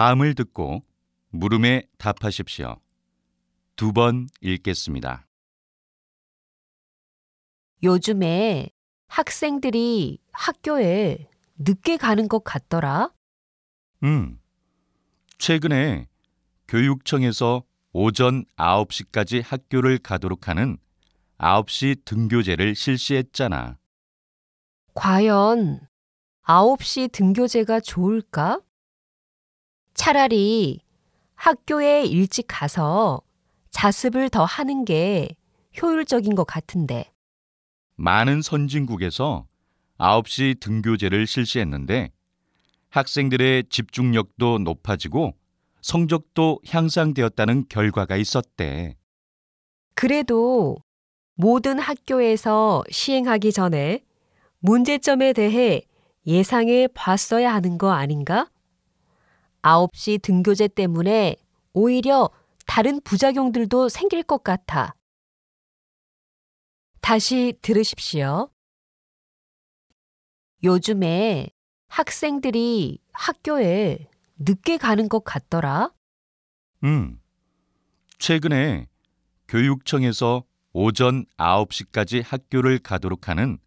다음을 듣고 물음에 답하십시오. 2번 읽겠습니다. 요즘에 학생들이 학교에 늦게 가는 것 같더라. 최근에 교육청에서 오전 9시까지 학교를 가도록 하는 9시 등교제를 실시했잖아. 과연 9시 등교제가 좋을까? 차라리 학교에 일찍 가서 자습을 더 하는 게 효율적인 것 같은데. 많은 선진국에서 9시 등교제를 실시했는데 학생들의 집중력도 높아지고 성적도 향상되었다는 결과가 있었대. 그래도 모든 학교에서 시행하기 전에 문제점에 대해 예상해 봤어야 하는 거 아닌가? 9시 등교제 때문에 오히려 다른 부작용들도 생길 것 같아. 다시 들으십시오. 요즘에 학생들이 학교에 늦게 가는 것 같더라. 최근에 교육청에서 오전 9시까지 학교를 가도록 하는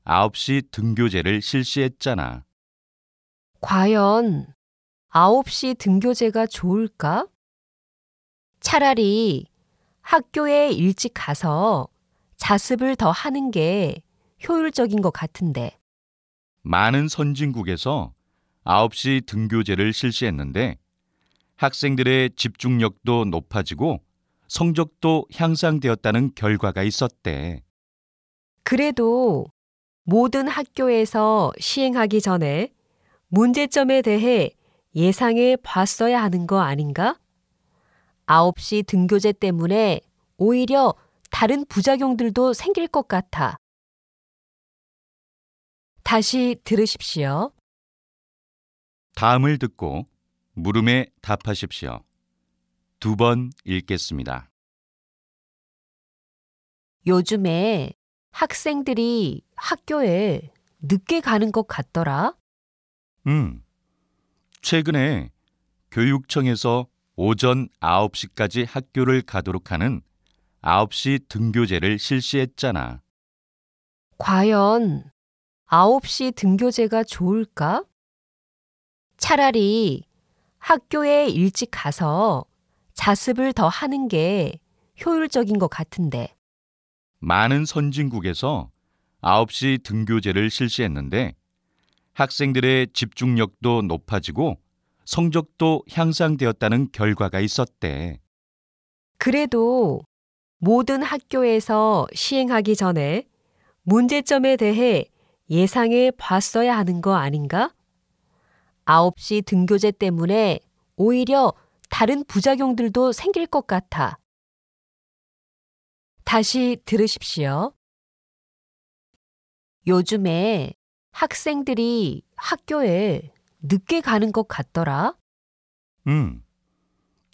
9시 등교제를 실시했잖아. 과연 9시 등교제가 좋을까? 차라리 학교에 일찍 가서 자습을 더 하는 게 효율적인 것 같은데. 많은 선진국에서 9시 등교제를 실시했는데 학생들의 집중력도 높아지고 성적도 향상되었다는 결과가 있었대. 그래도 모든 학교에서 시행하기 전에 문제점에 대해 예상해 봤어야 하는 거 아닌가? 9시 등교제 때문에 오히려 다른 부작용들도 생길 것 같아. 다시 들으십시오. 다음을 듣고 물음에 답하십시오. 2번 읽겠습니다. 요즘에 학생들이 학교에 늦게 가는 것 같더라. 최근에 교육청에서 오전 9시까지 학교를 가도록 하는 9시 등교제를 실시했잖아. 과연 9시 등교제가 좋을까? 차라리 학교에 일찍 가서 자습을 더 하는 게 효율적인 것 같은데. 많은 선진국에서 9시 등교제를 실시했는데 학생들의 집중력도 높아지고 성적도 향상되었다는 결과가 있었대. 그래도 모든 학교에서 시행하기 전에 문제점에 대해 예상해 봤어야 하는 거 아닌가? 9시 등교제 때문에 오히려 다른 부작용들도 생길 것 같아. 다시 들으십시오. 요즘에 학생들이 학교에 늦게 가는 것 같더라.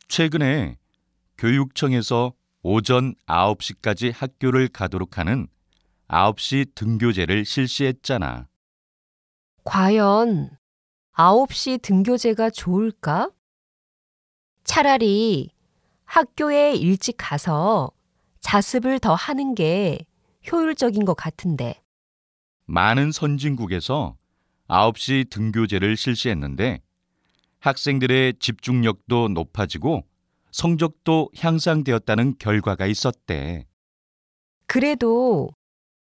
최근에 교육청에서 오전 9시까지 학교를 가도록 하는 9시 등교제를 실시했잖아. 과연 9시 등교제가 좋을까? 차라리 학교에 일찍 가서 자습을 더 하는 게 효율적인 것 같은데. 많은 선진국에서 9시 등교제를 실시했는데 학생들의 집중력도 높아지고 성적도 향상되었다는 결과가 있었대. 그래도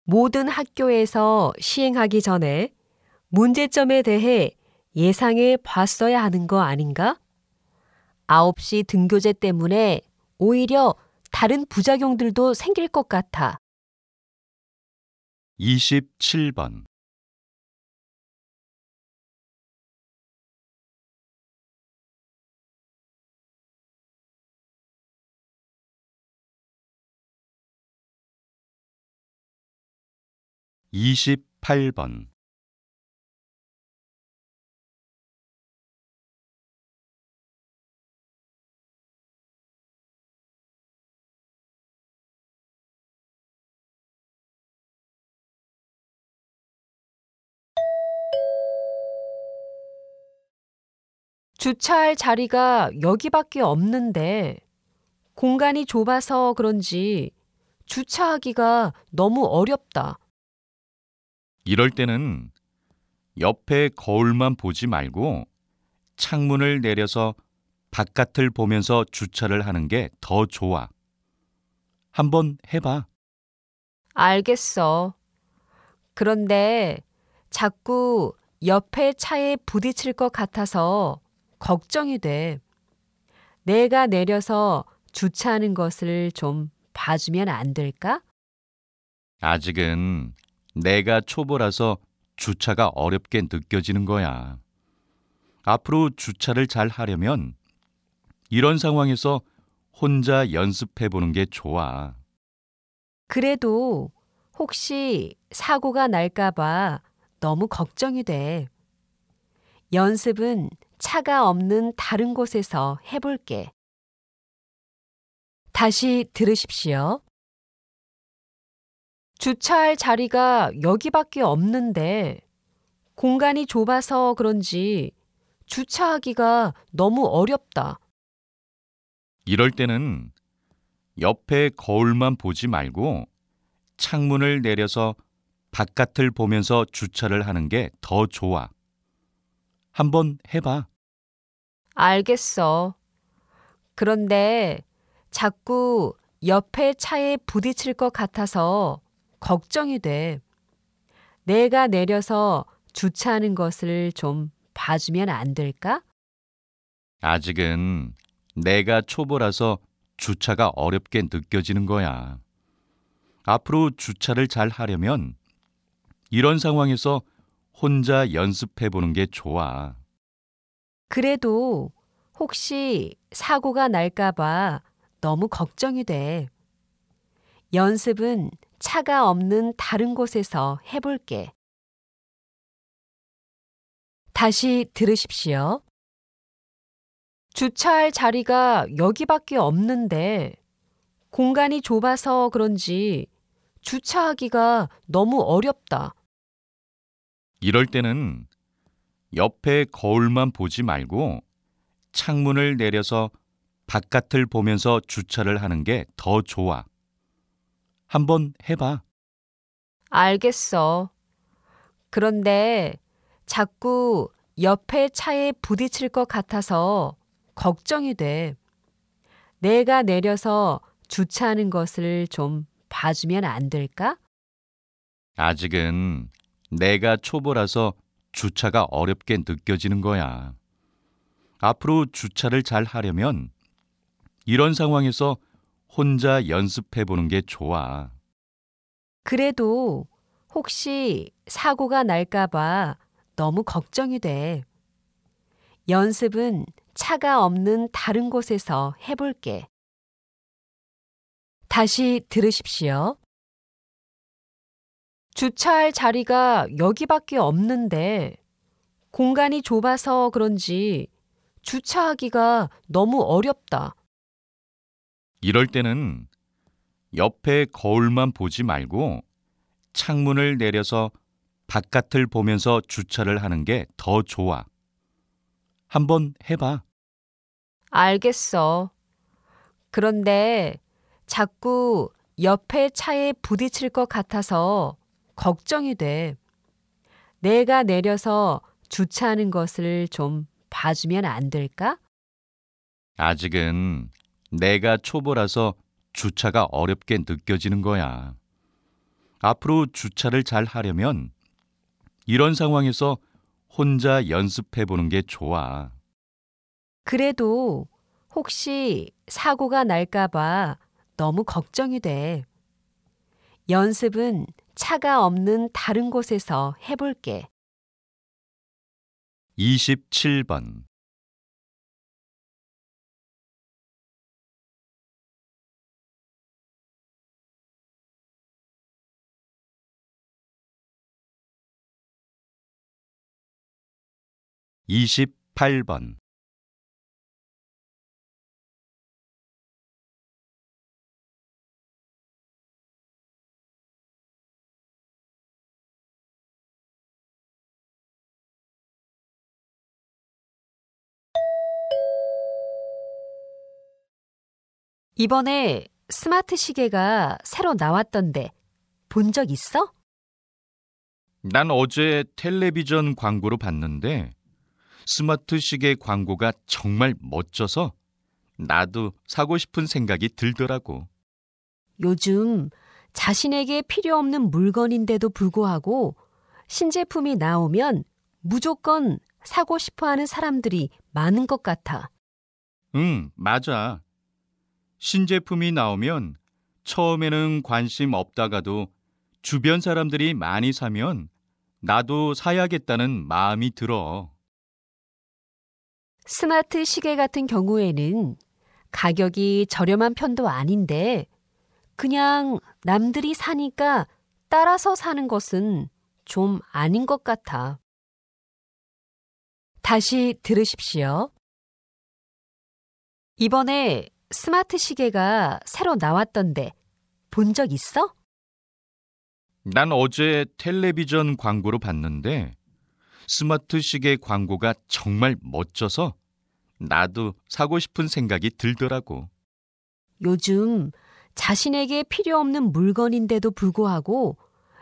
모든 학교에서 시행하기 전에 문제점에 대해 예상해 봤어야 하는 거 아닌가? 9시 등교제 때문에 오히려 다른 부작용들도 생길 것 같아. 27번. 이십팔 번 주차할 자리가 여기밖에 없는데 공간이 좁아서 그런지 주차하기가 너무 어렵다. 이럴 때는 옆에 거울만 보지 말고 창문을 내려서 바깥을 보면서 주차를 하는 게 더 좋아. 한번 해봐. 알겠어. 그런데 자꾸 옆에 차에 부딪힐 것 같아서 걱정이 돼. 내가 내려서 주차하는 것을 좀 봐주면 안 될까? 아직은 내가 초보라서 주차가 어렵게 느껴지는 거야. 앞으로 주차를 잘 하려면 이런 상황에서 혼자 연습해 보는 게 좋아. 그래도 혹시 사고가 날까봐 너무 걱정이 돼. 연습은 차가 없는 다른 곳에서 해볼게. 다시 들으십시오. 주차할 자리가 여기밖에 없는데 공간이 좁아서 그런지 주차하기가 너무 어렵다. 이럴 때는 옆에 거울만 보지 말고 창문을 내려서 바깥을 보면서 주차를 하는 게 더 좋아. 한번 해봐. 알겠어. 그런데 자꾸 옆에 차에 부딪힐 것 같아서 걱정이 돼. 내가 내려서 주차하는 것을 좀 봐주면 안 될까? 아직은 내가 초보라서 주차가 어렵게 느껴지는 거야. 앞으로 주차를 잘 하려면 이런 상황에서 혼자 연습해 보는 게 좋아. 그래도 혹시 사고가 날까봐 너무 걱정이 돼. 연습은 차가 없는 다른 곳에서 해볼게. 다시 들으십시오. 주차할 자리가 여기밖에 없는데 공간이 좁아서 그런지 주차하기가 너무 어렵다. 이럴 때는 옆에 거울만 보지 말고 창문을 내려서 바깥을 보면서 주차를 하는 게 더 좋아. 한번 해봐. 알겠어. 그런데 자꾸 옆에 차에 부딪힐 것 같아서 걱정이 돼. 내가 내려서 주차하는 것을 좀 봐주면 안 될까? 아직은 내가 초보라서 주차가 어렵게 느껴지는 거야. 앞으로 주차를 잘 하려면 이런 상황에서 혼자 연습해 보는 게 좋아. 그래도 혹시 사고가 날까봐 너무 걱정이 돼. 연습은 차가 없는 다른 곳에서 해볼게. 다시 들으십시오. 주차할 자리가 여기밖에 없는데 공간이 좁아서 그런지 주차하기가 너무 어렵다. 이럴 때는 옆에 거울만 보지 말고 창문을 내려서 바깥을 보면서 주차를 하는 게 더 좋아. 한번 해봐. 알겠어. 그런데 자꾸 옆에 차에 부딪힐 것 같아서 걱정이 돼. 내가 내려서 주차하는 것을 좀 봐주면 안 될까? 아직은 내가 초보라서 주차가 어렵게 느껴지는 거야. 앞으로 주차를 잘 하려면 이런 상황에서 혼자 연습해 보는 게 좋아. 그래도 혹시 사고가 날까봐 너무 걱정이 돼. 연습은 차가 없는 다른 곳에서 해볼게. 27번. 28번. 이번에 스마트 시계가 새로 나왔던데 본 적 있어? 난 어제 텔레비전 광고로 봤는데 스마트 시계 광고가 정말 멋져서 나도 사고 싶은 생각이 들더라고. 요즘 자신에게 필요 없는 물건인데도 불구하고 신제품이 나오면 무조건 사고 싶어 하는 사람들이 많은 것 같아. 응, 맞아. 신제품이 나오면 처음에는 관심 없다가도 주변 사람들이 많이 사면 나도 사야겠다는 마음이 들어. 스마트 시계 같은 경우에는 가격이 저렴한 편도 아닌데 그냥 남들이 사니까 따라서 사는 것은 좀 아닌 것 같아. 다시 들으십시오. 이번에 스마트 시계가 새로 나왔던데 본 적 있어? 난 어제 텔레비전 광고로 봤는데 스마트 시계 광고가 정말 멋져서 나도 사고 싶은 생각이 들더라고. 요즘 자신에게 필요 없는 물건인데도 불구하고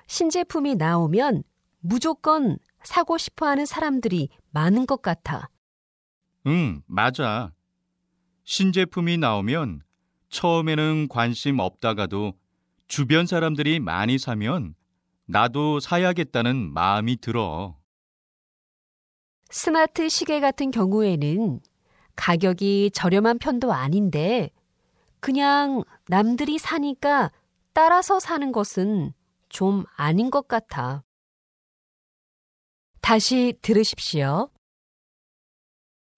신제품이 나오면 무조건 사고 싶어 하는 사람들이 많은 것 같아. 응, 맞아. 신제품이 나오면 처음에는 관심 없다가도 주변 사람들이 많이 사면 나도 사야겠다는 마음이 들어. 스마트 시계 같은 경우에는 가격이 저렴한 편도 아닌데 그냥 남들이 사니까 따라서 사는 것은 좀 아닌 것 같아. 다시 들으십시오.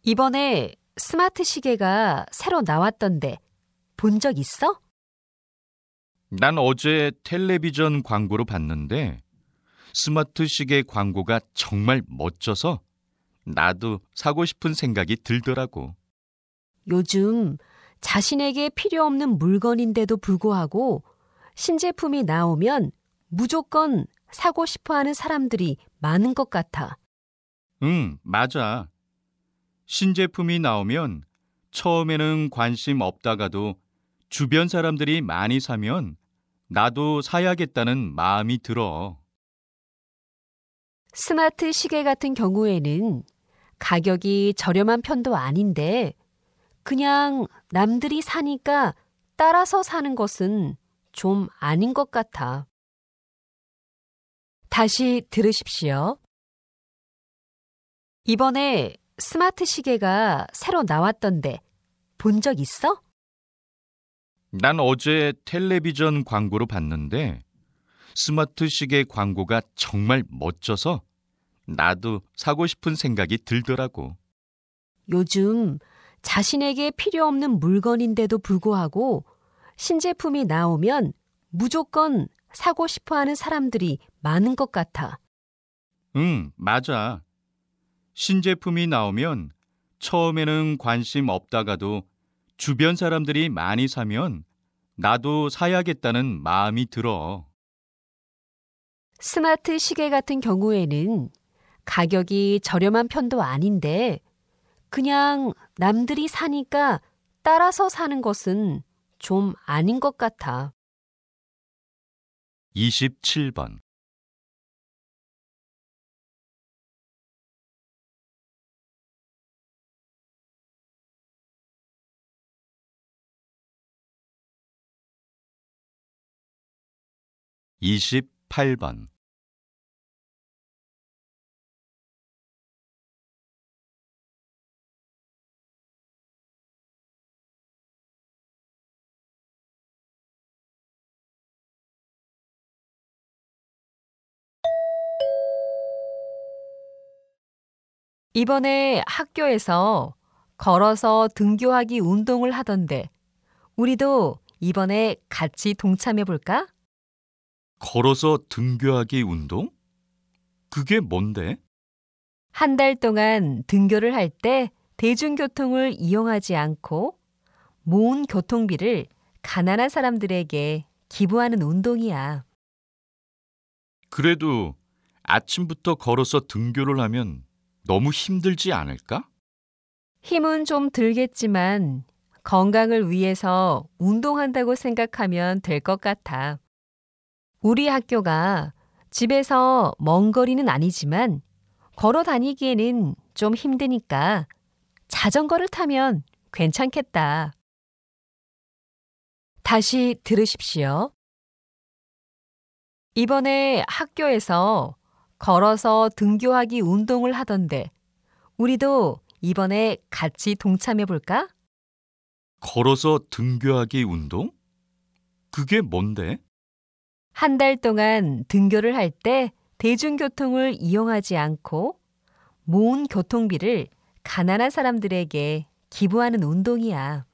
이번에 스마트 시계가 새로 나왔던데 본 적 있어? 난 어제 텔레비전 광고로 봤는데 스마트 시계 광고가 정말 멋져서 나도 사고 싶은 생각이 들더라고. 요즘 자신에게 필요 없는 물건인데도 불구하고 신제품이 나오면 무조건 사고 싶어 하는 사람들이 많은 것 같아. 응, 맞아. 신제품이 나오면 처음에는 관심 없다가도 주변 사람들이 많이 사면 나도 사야겠다는 마음이 들어. 스마트 시계 같은 경우에는 가격이 저렴한 편도 아닌데 그냥 남들이 사니까 따라서 사는 것은 좀 아닌 것 같아. 다시 들으십시오. 이번에 스마트 시계가 새로 나왔던데 본 적 있어? 난 어제 텔레비전 광고로 봤는데 스마트 시계 광고가 정말 멋져서 나도 사고 싶은 생각이 들더라고. 요즘 자신에게 필요 없는 물건인데도 불구하고 신제품이 나오면 무조건 사고 싶어 하는 사람들이 많은 것 같아. 응, 맞아. 신제품이 나오면 처음에는 관심 없다가도 주변 사람들이 많이 사면 나도 사야겠다는 마음이 들어. 스마트 시계 같은 경우에는 가격이 저렴한 편도 아닌데 그냥 남들이 사니까 따라서 사는 것은 좀 아닌 것 같아. 27번. 28번. 이번에 학교에서 걸어서 등교하기 운동을 하던데 우리도 이번에 같이 동참해 볼까? 걸어서 등교하기 운동? 그게 뭔데? 한 달 동안 등교를 할 때 대중교통을 이용하지 않고 모은 교통비를 가난한 사람들에게 기부하는 운동이야. 그래도 아침부터 걸어서 등교를 하면 너무 힘들지 않을까? 힘은 좀 들겠지만 건강을 위해서 운동한다고 생각하면 될 것 같아. 우리 학교가 집에서 먼 거리는 아니지만 걸어 다니기에는 좀 힘드니까 자전거를 타면 괜찮겠다. 다시 들으십시오. 이번에 학교에서 걸어서 등교하기 운동을 하던데 우리도 이번에 같이 동참해 볼까? 걸어서 등교하기 운동? 그게 뭔데? 한 달 동안 등교를 할 때 대중교통을 이용하지 않고 모은 교통비를 가난한 사람들에게 기부하는 운동이야.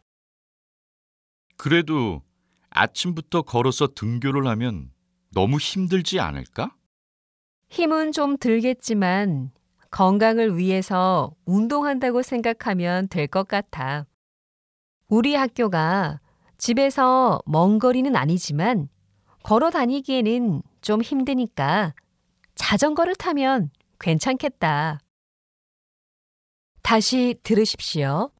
그래도 아침부터 걸어서 등교를 하면 너무 힘들지 않을까? 힘은 좀 들겠지만 건강을 위해서 운동한다고 생각하면 될 것 같아. 우리 학교가 집에서 먼 거리는 아니지만 걸어 다니기에는 좀 힘드니까 자전거를 타면 괜찮겠다. 다시 들으십시오.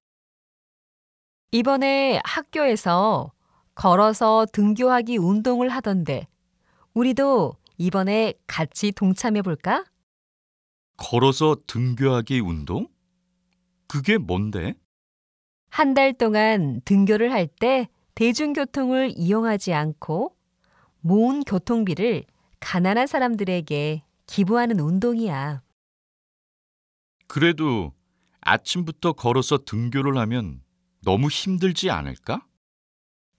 이번에 학교에서 걸어서 등교하기 운동을 하던데 우리도 이번에 같이 동참해 볼까? 걸어서 등교하기 운동? 그게 뭔데? 한 달 동안 등교를 할 때 대중교통을 이용하지 않고 모은 교통비를 가난한 사람들에게 기부하는 운동이야. 그래도 아침부터 걸어서 등교를 하면 너무 힘들지 않을까?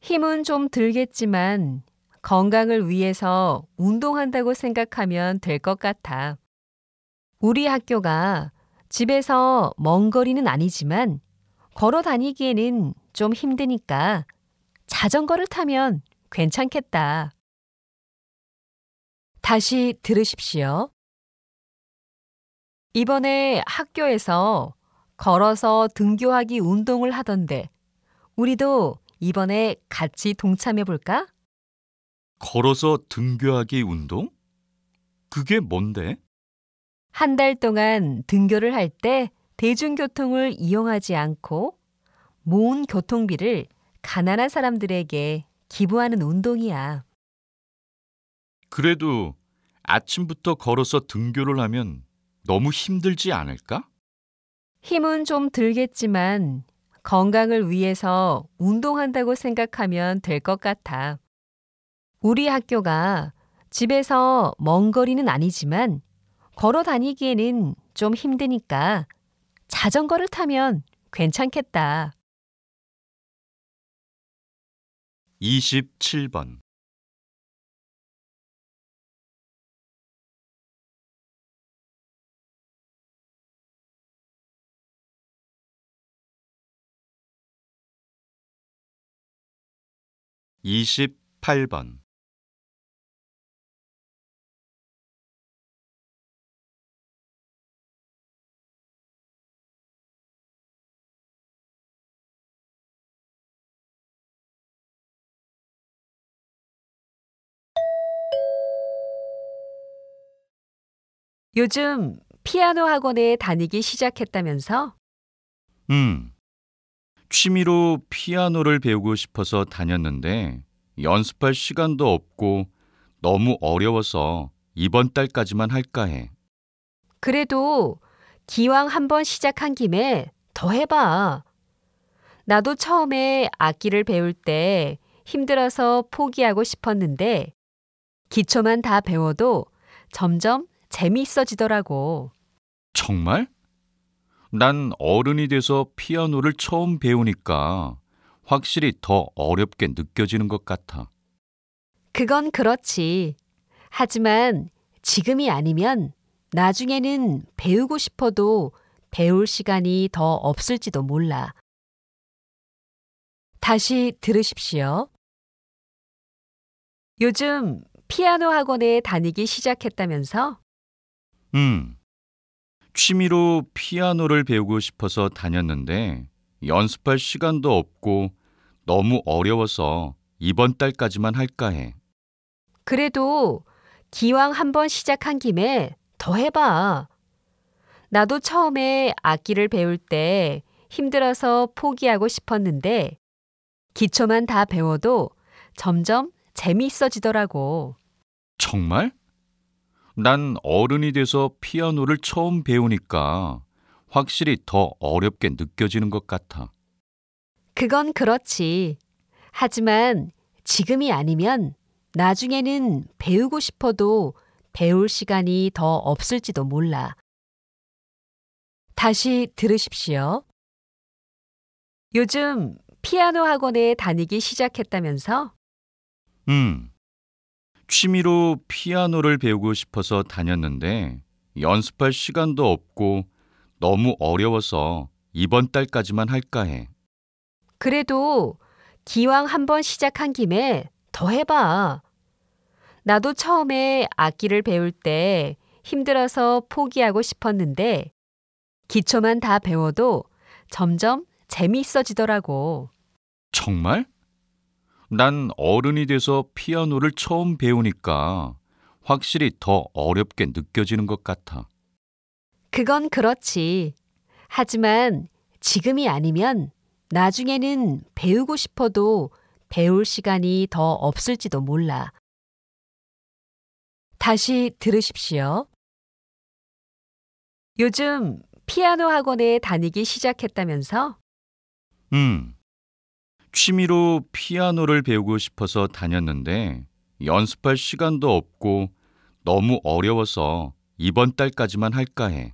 힘은 좀 들겠지만 건강을 위해서 운동한다고 생각하면 될 것 같아. 우리 학교가 집에서 먼 거리는 아니지만 걸어 다니기에는 좀 힘드니까 자전거를 타면 괜찮겠다. 다시 들으십시오. 이번에 학교에서 걸어서 등교하기 운동을 하던데 우리도 이번에 같이 동참해 볼까? 걸어서 등교하기 운동? 그게 뭔데? 한 달 동안 등교를 할 때 대중교통을 이용하지 않고 모은 교통비를 가난한 사람들에게 기부하는 운동이야. 그래도 아침부터 걸어서 등교를 하면 너무 힘들지 않을까? 힘은 좀 들겠지만 건강을 위해서 운동한다고 생각하면 될 것 같아. 우리 학교가 집에서 먼 거리는 아니지만 걸어 다니기에는 좀 힘드니까 자전거를 타면 괜찮겠다. 27번. 28번. 요즘 피아노 학원에 다니기 시작했다면서? 취미로 피아노를 배우고 싶어서 다녔는데 연습할 시간도 없고 너무 어려워서 이번 달까지만 할까 해. 그래도 기왕 한번 시작한 김에 더 해봐. 나도 처음에 악기를 배울 때 힘들어서 포기하고 싶었는데 기초만 다 배워도 점점 재미있어지더라고. 정말? 난 어른이 돼서 피아노를 처음 배우니까 확실히 더 어렵게 느껴지는 것 같아. 그건 그렇지. 하지만 지금이 아니면 나중에는 배우고 싶어도 배울 시간이 더 없을지도 몰라. 다시 들으십시오. 요즘 피아노 학원에 다니기 시작했다면서? 취미로 피아노를 배우고 싶어서 다녔는데 연습할 시간도 없고 너무 어려워서 이번 달까지만 할까 해. 그래도 기왕 한번 시작한 김에 더 해봐. 나도 처음에 악기를 배울 때 힘들어서 포기하고 싶었는데 기초만 다 배워도 점점 재미있어지더라고. 정말? 난 어른이 돼서 피아노를 처음 배우니까 확실히 더 어렵게 느껴지는 것 같아. 그건 그렇지. 하지만 지금이 아니면 나중에는 배우고 싶어도 배울 시간이 더 없을지도 몰라. 다시 들으십시오. 요즘 피아노 학원에 다니기 시작했다면서? 취미로 피아노를 배우고 싶어서 다녔는데 연습할 시간도 없고 너무 어려워서 이번 달까지만 할까 해. 그래도 기왕 한번 시작한 김에 더 해봐. 나도 처음에 악기를 배울 때 힘들어서 포기하고 싶었는데 기초만 다 배워도 점점 재미있어지더라고. 정말? 난 어른이 돼서 피아노를 처음 배우니까 확실히 더 어렵게 느껴지는 것 같아. 그건 그렇지. 하지만 지금이 아니면 나중에는 배우고 싶어도 배울 시간이 더 없을지도 몰라. 다시 들으십시오. 요즘 피아노 학원에 다니기 시작했다면서? 취미로 피아노를 배우고 싶어서 다녔는데 연습할 시간도 없고 너무 어려워서 이번 달까지만 할까 해.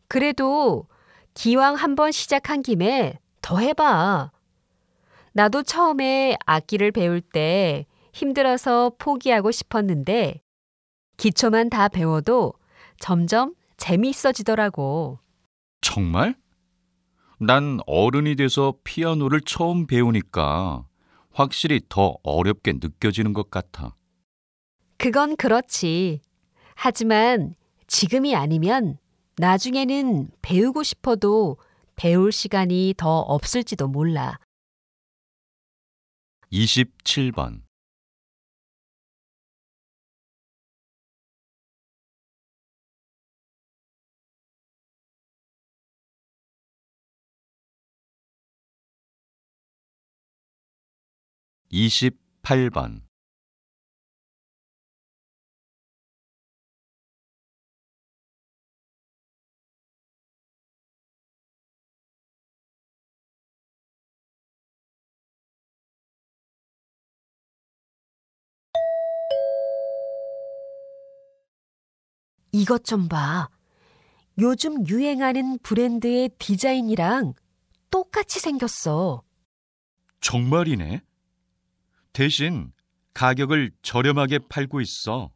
그래도 기왕 한번 시작한 김에 더 해봐. 나도 처음에 악기를 배울 때 힘들어서 포기하고 싶었는데 기초만 다 배워도 점점 재미있어지더라고. 정말? 난 어른이 돼서 피아노를 처음 배우니까 확실히 더 어렵게 느껴지는 것 같아. 그건 그렇지. 하지만 지금이 아니면 나중에는 배우고 싶어도 배울 시간이 더 없을지도 몰라. 27번. 28번. 이것 좀 봐. 요즘 유행하는 브랜드의 디자인이랑 똑같이 생겼어. 정말이네. 대신 가격을 저렴하게 팔고 있어.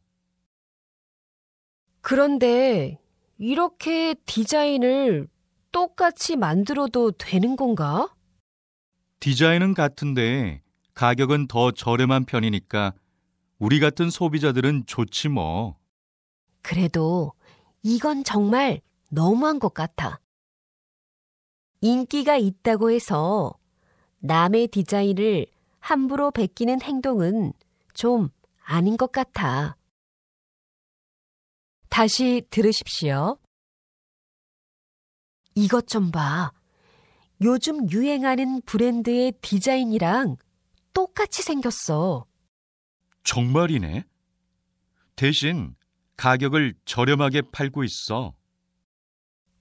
그런데 이렇게 디자인을 똑같이 만들어도 되는 건가? 디자인은 같은데 가격은 더 저렴한 편이니까 우리 같은 소비자들은 좋지 뭐. 그래도 이건 정말 너무한 것 같아. 인기가 있다고 해서 남의 디자인을 함부로 베끼는 행동은 좀 아닌 것 같아. 다시 들으십시오. 이것 좀 봐. 요즘 유행하는 브랜드의 디자인이랑 똑같이 생겼어. 정말이네. 대신 가격을 저렴하게 팔고 있어.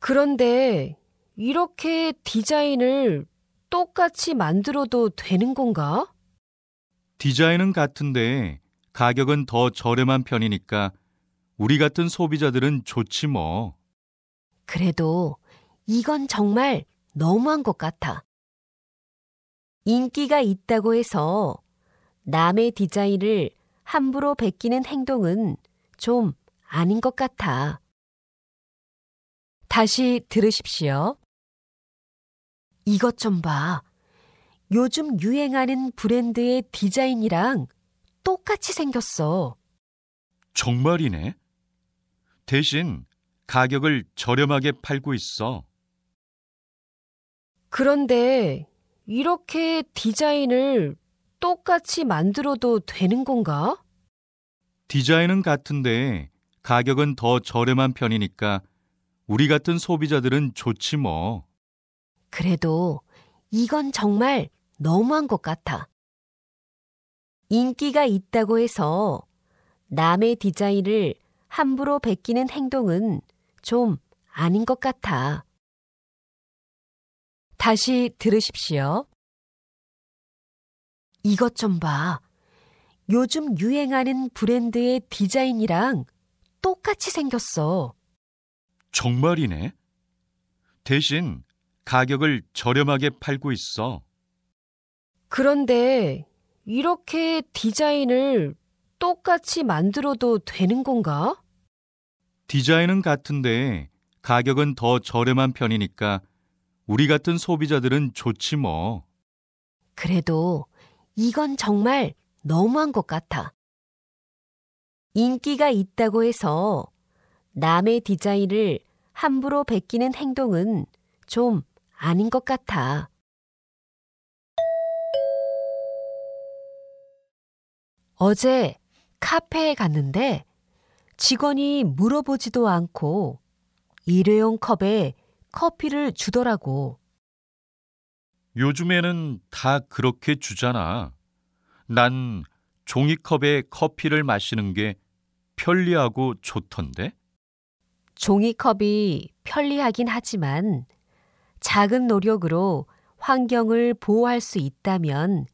그런데 이렇게 디자인을 똑같이 만들어도 되는 건가? 디자인은 같은데 가격은 더 저렴한 편이니까 우리 같은 소비자들은 좋지 뭐. 그래도 이건 정말 너무한 것 같아. 인기가 있다고 해서 남의 디자인을 함부로 베끼는 행동은 좀 아닌 것 같아. 다시 들으십시오. 이것 좀 봐. 요즘 유행하는 브랜드의 디자인이랑 똑같이 생겼어. 정말이네. 대신 가격을 저렴하게 팔고 있어. 그런데 이렇게 디자인을 똑같이 만들어도 되는 건가? 디자인은 같은데 가격은 더 저렴한 편이니까 우리 같은 소비자들은 좋지 뭐. 그래도 이건 정말 너무한 것 같아. 인기가 있다고 해서 남의 디자인을 함부로 베끼는 행동은 좀 아닌 것 같아. 다시 들으십시오. 이것 좀 봐. 요즘 유행하는 브랜드의 디자인이랑 똑같이 생겼어. 정말이네. 대신 가격을 저렴하게 팔고 있어. 그런데 이렇게 디자인을 똑같이 만들어도 되는 건가? 디자인은 같은데 가격은 더 저렴한 편이니까 우리 같은 소비자들은 좋지 뭐. 그래도 이건 정말 너무한 것 같아. 인기가 있다고 해서 남의 디자인을 함부로 베끼는 행동은 좀 아닌 것 같아. 어제 카페에 갔는데 직원이 물어보지도 않고 일회용 컵에 커피를 주더라고. 요즘에는 다 그렇게 주잖아. 난 종이컵에 커피를 마시는 게 편리하고 좋던데? 종이컵이 편리하긴 하지만 작은 노력으로 환경을 보호할 수 있다면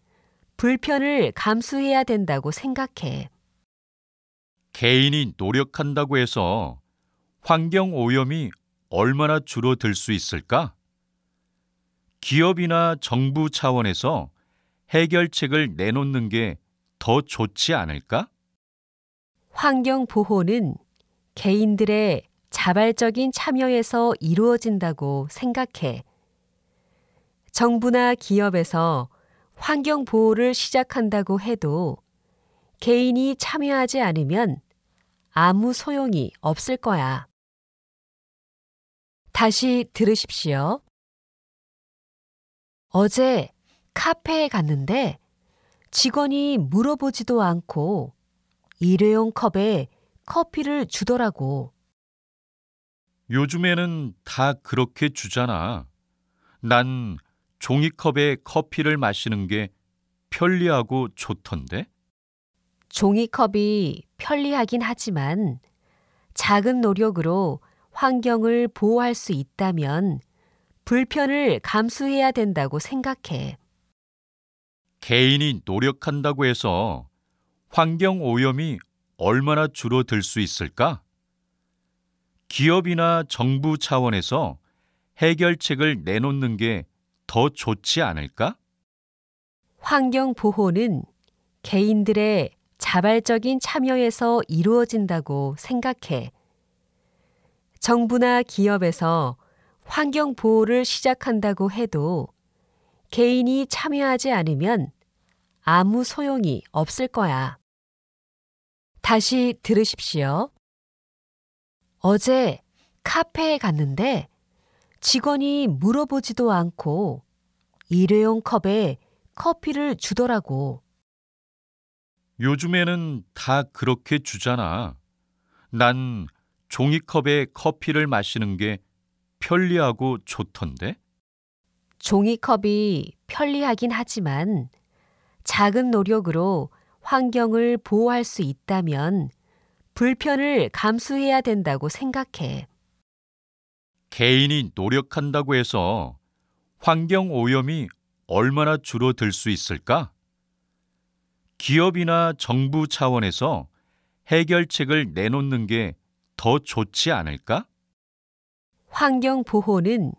불편을 감수해야 된다고 생각해. 개인이 노력한다고 해서 환경 오염이 얼마나 줄어들 수 있을까? 기업이나 정부 차원에서 해결책을 내놓는 게 더 좋지 않을까? 환경 보호는 개인들의 자발적인 참여에서 이루어진다고 생각해. 정부나 기업에서 환경 보호를 시작한다고 해도 개인이 참여하지 않으면 아무 소용이 없을 거야. 다시 들으십시오. 어제 카페에 갔는데 직원이 물어보지도 않고 일회용 컵에 커피를 주더라고. 요즘에는 다 그렇게 주잖아. 난 종이컵에 커피를 마시는 게 편리하고 좋던데? 종이컵이 편리하긴 하지만 작은 노력으로 환경을 보호할 수 있다면 불편을 감수해야 된다고 생각해. 개인이 노력한다고 해서 환경 오염이 얼마나 줄어들 수 있을까? 기업이나 정부 차원에서 해결책을 내놓는 게 더 좋지 않을까? 환경 보호는 개인들의 자발적인 참여에서 이루어진다고 생각해. 정부나 기업에서 환경 보호를 시작한다고 해도 개인이 참여하지 않으면 아무 소용이 없을 거야. 다시 들으십시오. 어제 카페에 갔는데 직원이 물어보지도 않고 일회용 컵에 커피를 주더라고. 요즘에는 다 그렇게 주잖아. 난 종이컵에 커피를 마시는 게 편리하고 좋던데? 종이컵이 편리하긴 하지만 작은 노력으로 환경을 보호할 수 있다면 불편을 감수해야 된다고 생각해. 개인이 노력한다고 해서 환경 오염이 얼마나 줄어들 수 있을까? 기업이나 정부 차원에서 해결책을 내놓는 게 더 좋지 않을까? 환경 보호는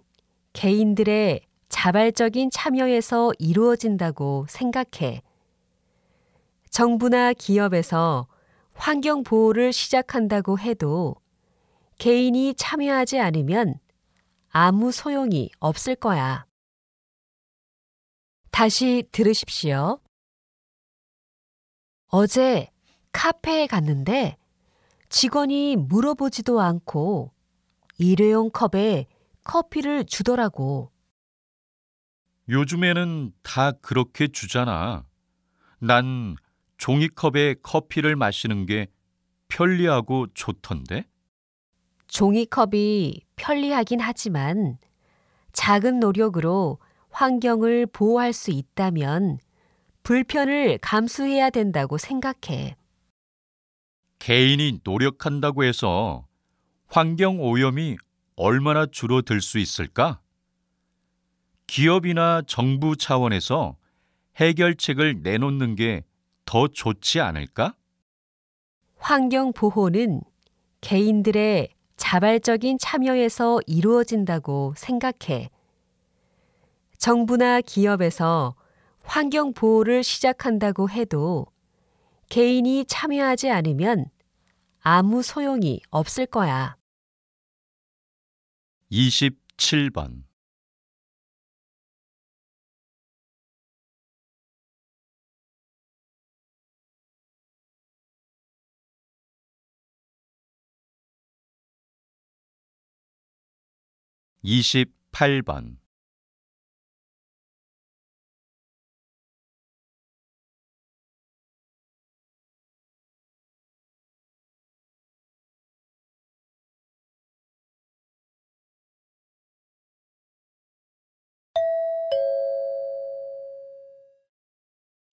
개인들의 자발적인 참여에서 이루어진다고 생각해. 정부나 기업에서 환경 보호를 시작한다고 해도 개인이 참여하지 않으면 아무 소용이 없을 거야. 다시 들으십시오. 어제 카페에 갔는데 직원이 물어보지도 않고 일회용 컵에 커피를 주더라고. 요즘에는 다 그렇게 주잖아. 난 종이컵에 커피를 마시는 게 편리하고 좋던데? 종이컵이 편리하긴 하지만 작은 노력으로 환경을 보호할 수 있다면 불편을 감수해야 된다고 생각해. 개인이 노력한다고 해서 환경 오염이 얼마나 줄어들 수 있을까? 기업이나 정부 차원에서 해결책을 내놓는 게 더 좋지 않을까? 환경 보호는 개인들의 자발적인 참여에서 이루어진다고 생각해. 정부나 기업에서 환경 보호를 시작한다고 해도 개인이 참여하지 않으면 아무 소용이 없을 거야. 27번. 28번.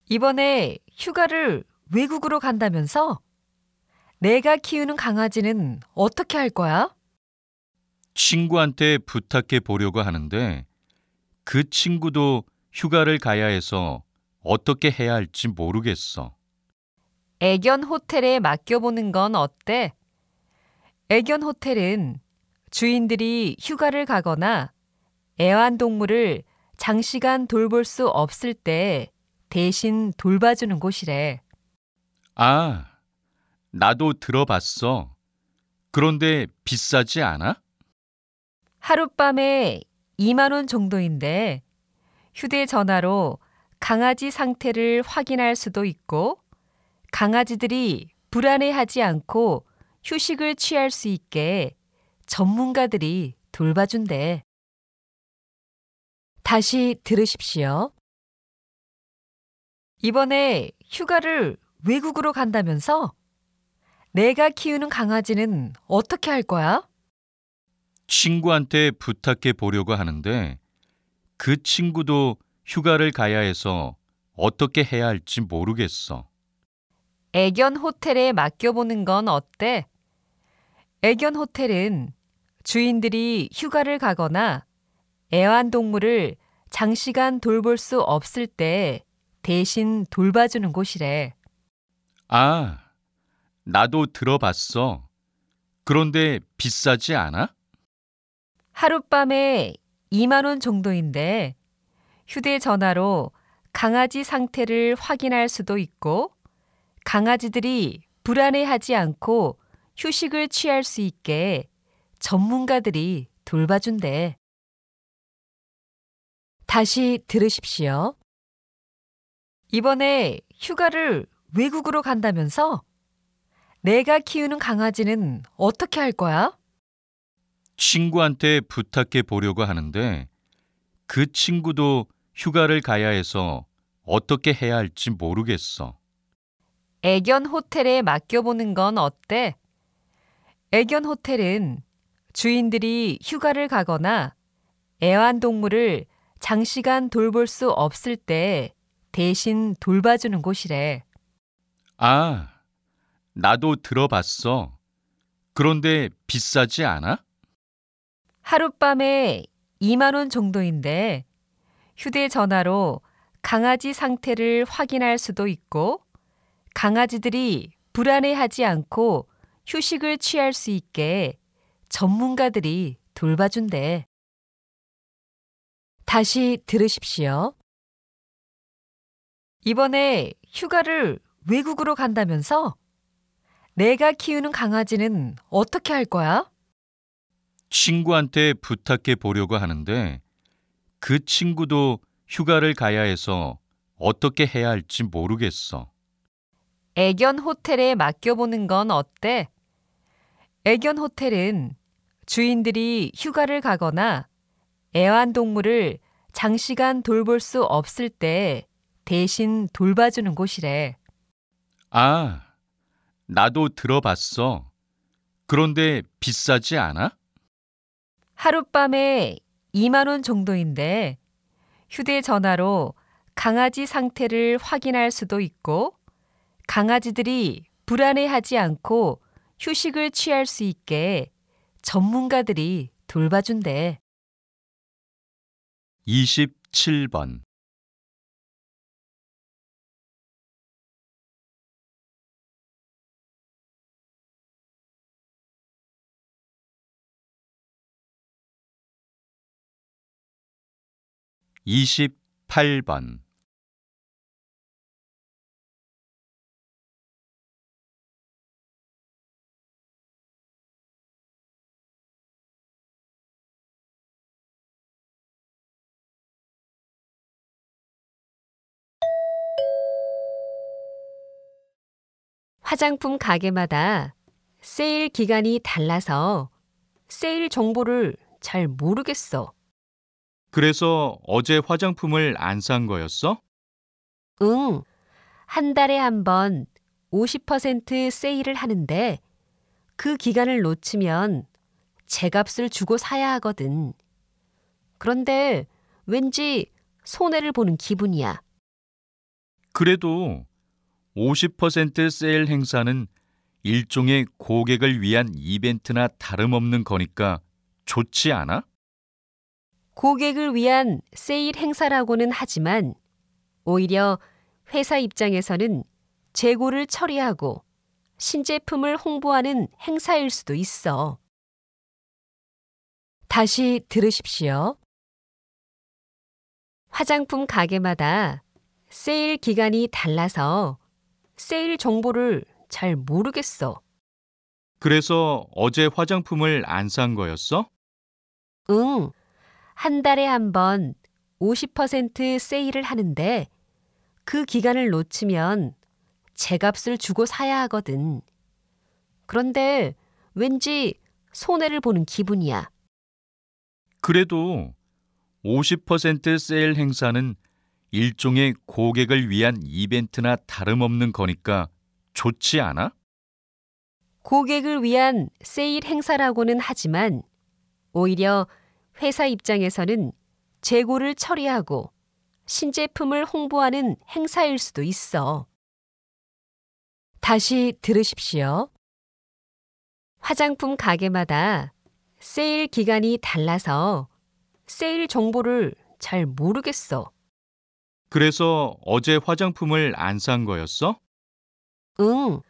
'이번에 휴가를 외국으로 간다면서? 내가 키우는 강아지는 어떻게 할 거야?' 친구한테 부탁해 보려고 하는데 그 친구도 휴가를 가야 해서 어떻게 해야 할지 모르겠어. 애견 호텔에 맡겨보는 건 어때? 애견 호텔은 주인들이 휴가를 가거나 애완동물을 장시간 돌볼 수 없을 때 대신 돌봐주는 곳이래. 아, 나도 들어봤어. 그런데 비싸지 않아? 하룻밤에 2만 원 정도인데 휴대전화로 강아지 상태를 확인할 수도 있고 강아지들이 불안해하지 않고 휴식을 취할 수 있게 전문가들이 돌봐준대. 다시 들으십시오. 이번에 휴가를 외국으로 간다면서? 내가 키우는 강아지는 어떻게 할 거야? 친구한테 부탁해 보려고 하는데 그 친구도 휴가를 가야 해서 어떻게 해야 할지 모르겠어. 애견 호텔에 맡겨보는 건 어때? 애견 호텔은 주인들이 휴가를 가거나 애완동물을 장시간 돌볼 수 없을 때 대신 돌봐주는 곳이래. 아, 나도 들어봤어. 그런데 비싸지 않아? 하룻밤에 2만 원 정도인데 휴대전화로 강아지 상태를 확인할 수도 있고 강아지들이 불안해하지 않고 휴식을 취할 수 있게 전문가들이 돌봐준대. 다시 들으십시오. 이번에 휴가를 외국으로 간다면서? 내가 키우는 강아지는 어떻게 할 거야? 친구한테 부탁해 보려고 하는데 그 친구도 휴가를 가야 해서 어떻게 해야 할지 모르겠어. 애견 호텔에 맡겨보는 건 어때? 애견 호텔은 주인들이 휴가를 가거나 애완동물을 장시간 돌볼 수 없을 때 대신 돌봐주는 곳이래. 아, 나도 들어봤어. 그런데 비싸지 않아? 하룻밤에 2만 원 정도인데 휴대전화로 강아지 상태를 확인할 수도 있고 강아지들이 불안해하지 않고 휴식을 취할 수 있게 전문가들이 돌봐준대. 다시 들으십시오. 이번에 휴가를 외국으로 간다면서? 내가 키우는 강아지는 어떻게 할 거야? 친구한테 부탁해 보려고 하는데 그 친구도 휴가를 가야 해서 어떻게 해야 할지 모르겠어. 애견 호텔에 맡겨보는 건 어때? 애견 호텔은 주인들이 휴가를 가거나 애완동물을 장시간 돌볼 수 없을 때 대신 돌봐주는 곳이래. 아, 나도 들어봤어. 그런데 비싸지 않아? 하룻밤에 2만 원 정도인데 휴대전화로 강아지 상태를 확인할 수도 있고 강아지들이 불안해하지 않고 휴식을 취할 수 있게 전문가들이 돌봐준대. 27번. 28번. '화장품 가게마다 세일 기간이 달라서 세일 정보를 잘 모르겠어.' 그래서 어제 화장품을 안 산 거였어? 응, 한 달에 한 번 50% 세일을 하는데 그 기간을 놓치면 제값을 주고 사야 하거든. 그런데 왠지 손해를 보는 기분이야. 그래도 50% 세일 행사는 일종의 고객을 위한 이벤트나 다름없는 거니까 좋지 않아? 고객을 위한 세일 행사라고는 하지만 오히려 회사 입장에서는 재고를 처리하고 신제품을 홍보하는 행사일 수도 있어. 다시 들으십시오. 화장품 가게마다 세일 기간이 달라서 세일 정보를 잘 모르겠어. 그래서 어제 화장품을 안 산 거였어? 응, 한 달에 한 번 50% 세일을 하는데 그 기간을 놓치면 제값을 주고 사야 하거든. 그런데 왠지 손해를 보는 기분이야. 그래도 50% 세일 행사는 일종의 고객을 위한 이벤트나 다름없는 거니까 좋지 않아? 고객을 위한 세일 행사라고는 하지만 오히려 회사 입장에서는 재고를 처리하고 신제품을 홍보하는 행사일 수도 있어. 다시 들으십시오. 화장품 가게마다 세일 기간이 달라서 세일 정보를 잘 모르겠어. 그래서 어제 화장품을 안 산 거였어? 응,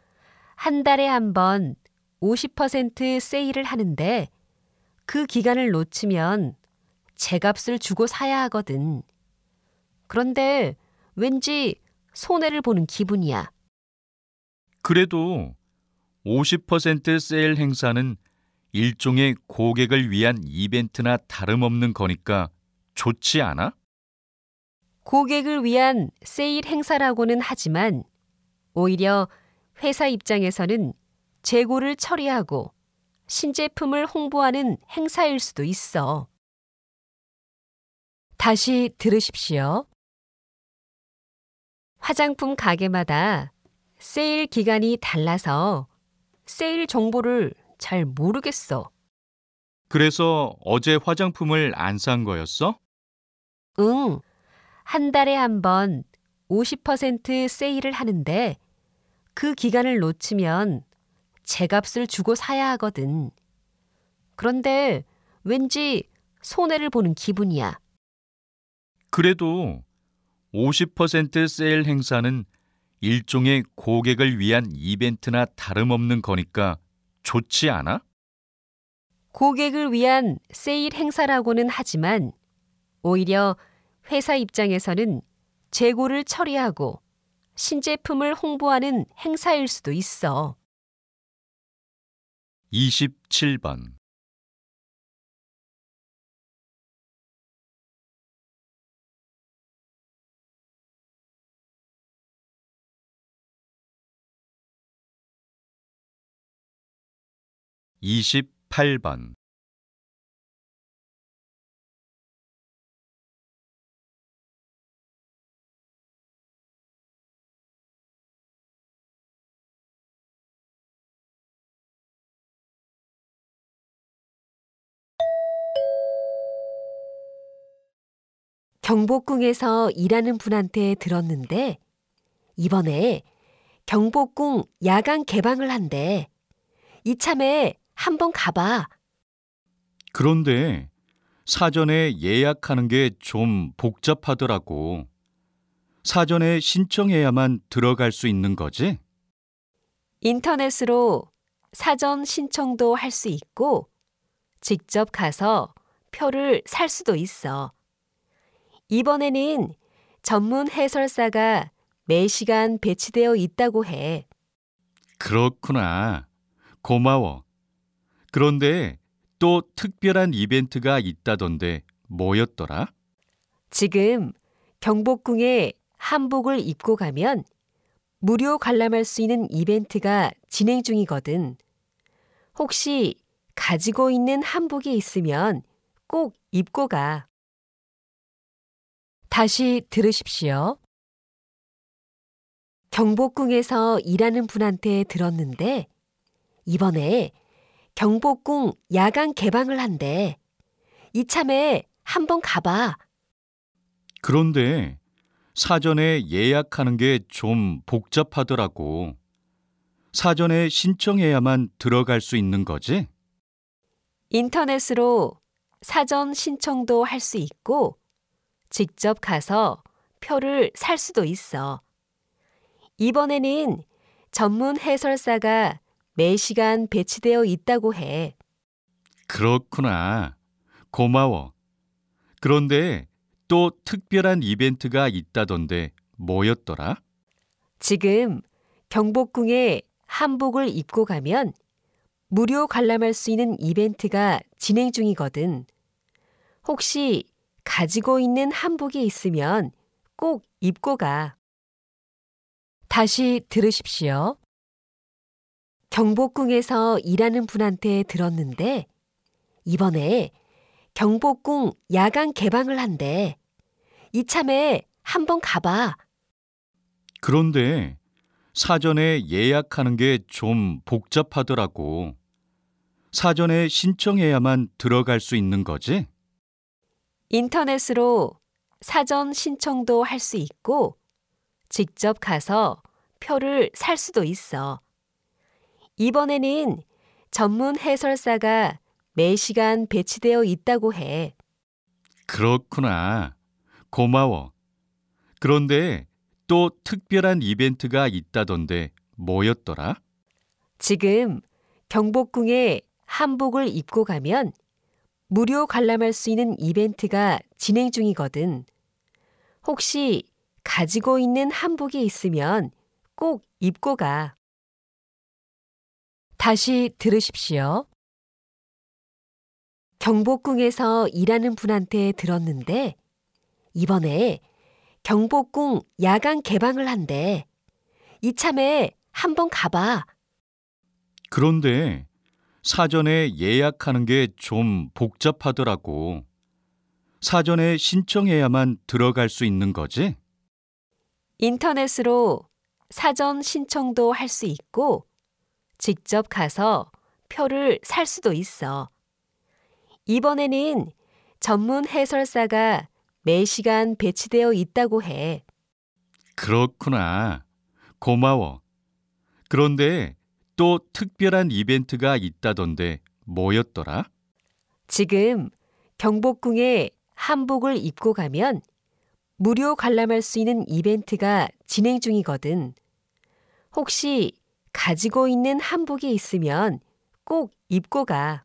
한 달에 한 번 50% 세일을 하는데 그 기간을 놓치면 제값을 주고 사야 하거든. 그런데 왠지 손해를 보는 기분이야. 그래도 50% 세일 행사는 일종의 고객을 위한 이벤트나 다름없는 거니까 좋지 않아? 고객을 위한 세일 행사라고는 하지만 오히려 회사 입장에서는 재고를 처리하고 신제품을 홍보하는 행사일 수도 있어. 다시 들으십시오. 화장품 가게마다 세일 기간이 달라서 세일 정보를 잘 모르겠어. 그래서 어제 화장품을 안 산 거였어? 응, 한 달에 한 번 50% 세일을 하는데 그 기간을 놓치면 제값을 주고 사야 하거든. 그런데 왠지 손해를 보는 기분이야. 그래도 50% 세일 행사는 일종의 고객을 위한 이벤트나 다름없는 거니까 좋지 않아? 고객을 위한 세일 행사라고는 하지만 오히려 회사 입장에서는 재고를 처리하고 신제품을 홍보하는 행사일 수도 있어. 27번. 28번. 경복궁에서 일하는 분한테 들었는데 이번에 경복궁 야간 개방을 한대. 이참에 한번 가봐. 그런데 사전에 예약하는 게 좀 복잡하더라고. 사전에 신청해야만 들어갈 수 있는 거지? 인터넷으로 사전 신청도 할 수 있고 직접 가서 표를 살 수도 있어. 이번에는 전문 해설사가 매시간 배치되어 있다고 해. 그렇구나. 고마워. 그런데 또 특별한 이벤트가 있다던데 뭐였더라? 지금 경복궁에 한복을 입고 가면 무료 관람할 수 있는 이벤트가 진행 중이거든. 혹시 가지고 있는 한복이 있으면 꼭 입고 가. 다시 들으십시오. 경복궁에서 일하는 분한테 들었는데 이번에 경복궁 야간 개방을 한대. 이참에 한번 가봐. 그런데 사전에 예약하는 게 좀 복잡하더라고. 사전에 신청해야만 들어갈 수 있는 거지? 인터넷으로 사전 신청도 할 수 있고 직접 가서 표를 살 수도 있어. 이번에는 전문 해설사가 매시간 배치되어 있다고 해. 그렇구나. 고마워. 그런데 또 특별한 이벤트가 있다던데 뭐였더라? 지금 경복궁에 한복을 입고 가면 무료 관람할 수 있는 이벤트가 진행 중이거든. 혹시 가지고 있는 한복이 있으면 꼭 입고 가. 다시 들으십시오. 경복궁에서 일하는 분한테 들었는데 이번에 경복궁 야간 개방을 한대. 이참에 한번 가봐. 그런데 사전에 예약하는 게 좀 복잡하더라고. 사전에 신청해야만 들어갈 수 있는 거지? 인터넷으로 사전 신청도 할 수 있고 직접 가서 표를 살 수도 있어. 이번에는 전문 해설사가 매시간 배치되어 있다고 해. 그렇구나. 고마워. 그런데 또 특별한 이벤트가 있다던데 뭐였더라? 지금 경복궁에 한복을 입고 가면 무료 관람할 수 있는 이벤트가 진행 중이거든. 혹시 가지고 있는 한복이 있으면 꼭 입고 가. 다시 들으십시오. 경복궁에서 일하는 분한테 들었는데 이번에 경복궁 야간 개방을 한대. 이참에 한번 가봐. 그런데 사전에 예약하는 게 좀 복잡하더라고. 사전에 신청해야만 들어갈 수 있는 거지? 인터넷으로 사전 신청도 할 수 있고 직접 가서 표를 살 수도 있어. 이번에는 전문 해설사가 매시간 배치되어 있다고 해. 그렇구나. 고마워. 그런데 또 특별한 이벤트가 있다던데 뭐였더라? 지금 경복궁에 한복을 입고 가면 무료 관람할 수 있는 이벤트가 진행 중이거든. 혹시 가지고 있는 한복이 있으면 꼭 입고 가.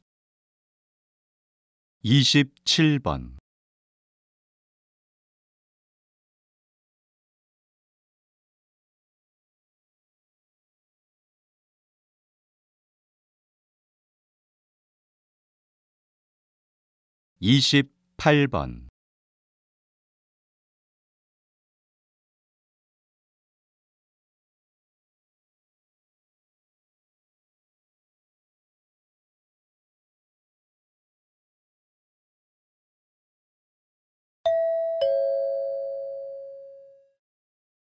27번. (28번)